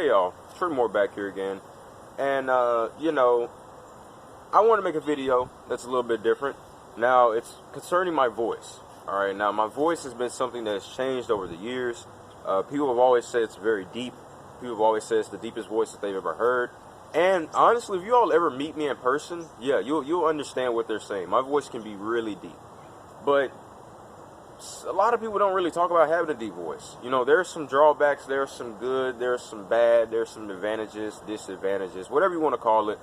Hey y'all, Trenton more back here again. And, I want to make a video that's a little bit different. Now, it's concerning my voice. Alright, now my voice has been something that has changed over the years. People have always said it's very deep. People have always said it's the deepest voice that they've ever heard. And honestly, if you all ever meet me in person, yeah, you'll understand what they're saying. My voice can be really deep. But a lot of people don't really talk about having a deep voice. You know, there's some drawbacks, there's some good, there's some bad, there's some advantages, disadvantages, whatever you want to call it.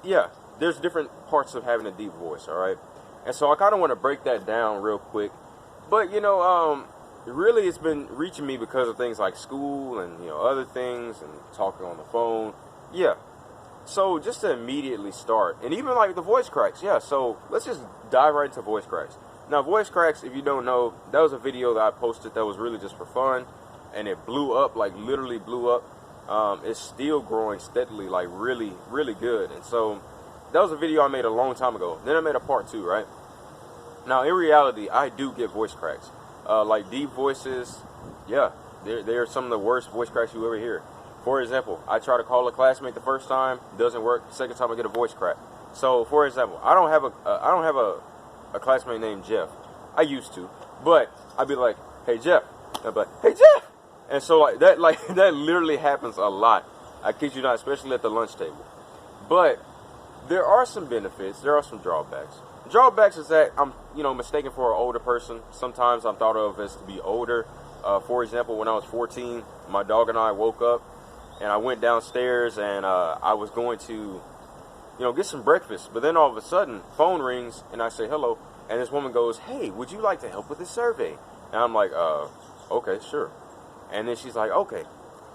Yeah, there's different parts of having a deep voice, all right? And so I kind of want to break that down real quick. But, really it's been reaching me because of things like school and, other things and talking on the phone. Yeah. So just to immediately start, and even like the voice cracks, yeah, so let's just dive right into voice cracks. Now, voice cracks, if you don't know, that was a video that I posted that was really just for fun, and it blew up, like literally blew up. It's still growing steadily, like really, really good. And so that was a video I made a long time ago. Then I made a part 2, right? Now, in reality, I do get voice cracks. Like deep voices, yeah, they're some of the worst voice cracks you ever hear. For example, I try to call a classmate the first time, doesn't work. The second time I get a voice crack. So, for example, I don't have a classmate named Jeff. I used to, but I'd be like, "Hey Jeff," I'd be like, "Hey Jeff," and so like that literally happens a lot. I kid you not, especially at the lunch table. But there are some benefits. There are some drawbacks. Drawbacks is that I'm, mistaken for an older person. Sometimes I'm thought of as to be older. For example, when I was 14, my dog and I woke up, and I went downstairs, and I was going to, get some breakfast. But then all of a sudden, phone rings, and I say hello, and this woman goes, "Hey, would you like to help with this survey?" And I'm like, okay, sure. And then she's like, "Okay,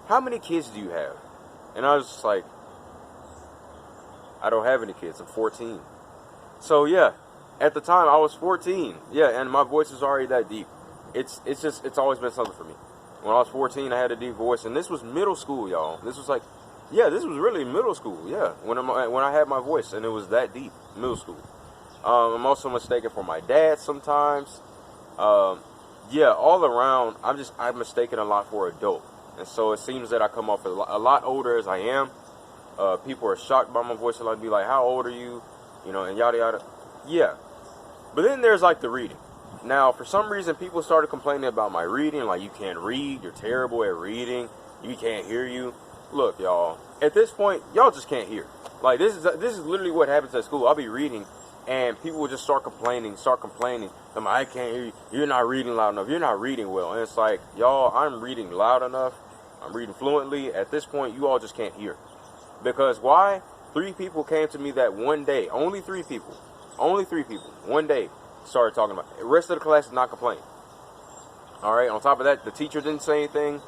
how many kids do you have?" And I was just like, "I don't have any kids. I'm 14. So yeah, at the time I was 14. Yeah, and my voice is already that deep. It's always been something for me. When I was 14, I had a deep voice, and this was middle school, y'all. This was really middle school. Yeah, when I had my voice, and it was that deep, middle school. I'm also mistaken for my dad sometimes. Yeah, all around, I'm mistaken a lot for adult, and so it seems that I come off a lot older as I am. People are shocked by my voice, and I'd be like, "How old are you?" And yada yada. Yeah, but then there's like the reading. Now, for some reason, people started complaining about my reading, like, "You can't read, you're terrible at reading, you can't hear you." Look, y'all, at this point, y'all just can't hear. Like, this is literally what happens at school. I'll be reading, and people will just start complaining. I'm like, "I can't hear you, you're not reading loud enough, you're not reading well." And it's like, y'all, I'm reading loud enough, I'm reading fluently. At this point, you all just can't hear. Because why? 3 people came to me that one day, only 3 people, one day, started talking about it. The rest of the class did not complain. All right, on top of that, the teacher didn't say anything,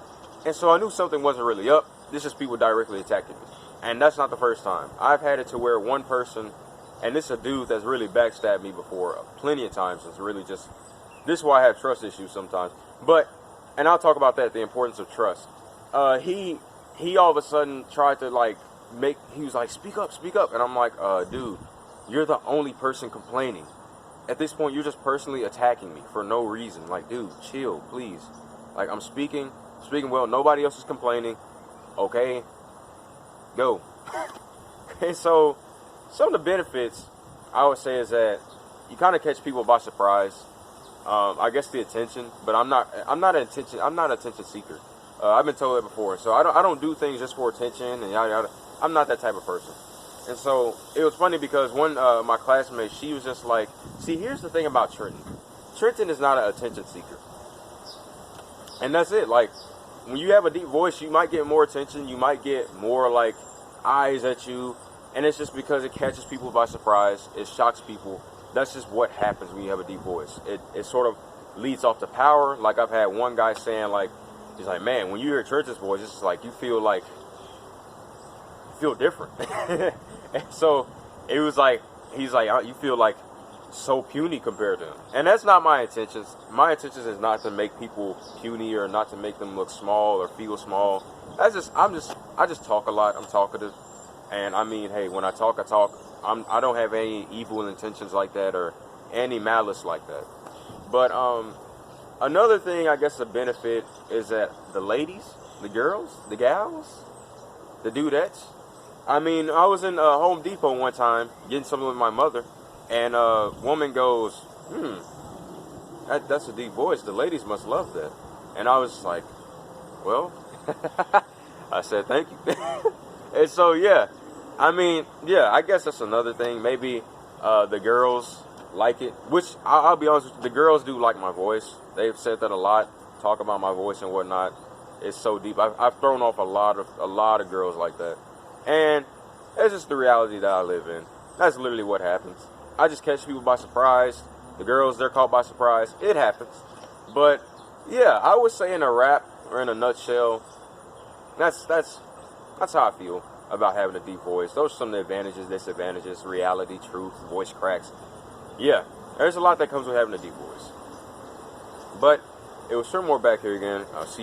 and so I knew something wasn't really up. This is people directly attacking me, and that's not the first time. I've had it to where one person, and this is a dude that's really backstabbed me before plenty of times. It's really just, this is why I have trust issues sometimes. And I'll talk about that, the importance of trust. He all of a sudden tried to he was like, speak up, and I'm like, dude, you're the only person complaining. At this point, you're just personally attacking me for no reason. Like, dude, chill, please. Like, I'm speaking well, nobody else is complaining. Okay, go. Okay, so some of the benefits I would say is that you kind of catch people by surprise. I guess the attention, but I'm not an attention seeker. I've been told that before, so I don't do things just for attention and yada yada. I'm not that type of person. And so it was funny because one my classmate, she was just like, "See, here's the thing about Trenton. Trenton is not an attention seeker." And that's it. Like, when you have a deep voice, you might get more attention, you might get more like eyes at you, and it's just because it catches people by surprise, it shocks people. That's just what happens when you have a deep voice. It sort of leads off to power. Like, I've had one guy saying, like, he's like, "Man, when you hear Trenton's voice, it's just like you feel different." And so it was like, he's like, "You feel like so puny compared to him." And that's not my intentions. My intentions is not to make people puny or not to make them look small or feel small. I just talk a lot. I'm talkative. And I mean, hey, when I talk, I talk. I don't have any evil intentions like that or any malice like that. But another thing, I guess, a benefit is that the ladies, the girls, the gals, the dudettes. I mean, I was in Home Depot one time getting something with my mother, and a woman goes, that's a deep voice. The ladies must love that. And I was like, well, I said, thank you. And so, yeah, I mean, yeah, I guess that's another thing. Maybe the girls like it, which I'll be honest with you, the girls do like my voice. They've said that a lot, talk about my voice and whatnot. It's so deep. I've thrown off a lot of girls like that. And it's just the reality that I live in. That's literally what happens. I just catch people by surprise. The girls, they're caught by surprise. It happens. But yeah, I would say in a wrap or in a nutshell, that's how I feel about having a deep voice. Those are some of the advantages, disadvantages, reality, truth, voice cracks. Yeah, there's a lot that comes with having a deep voice. But it was Sir More back here again. I'll see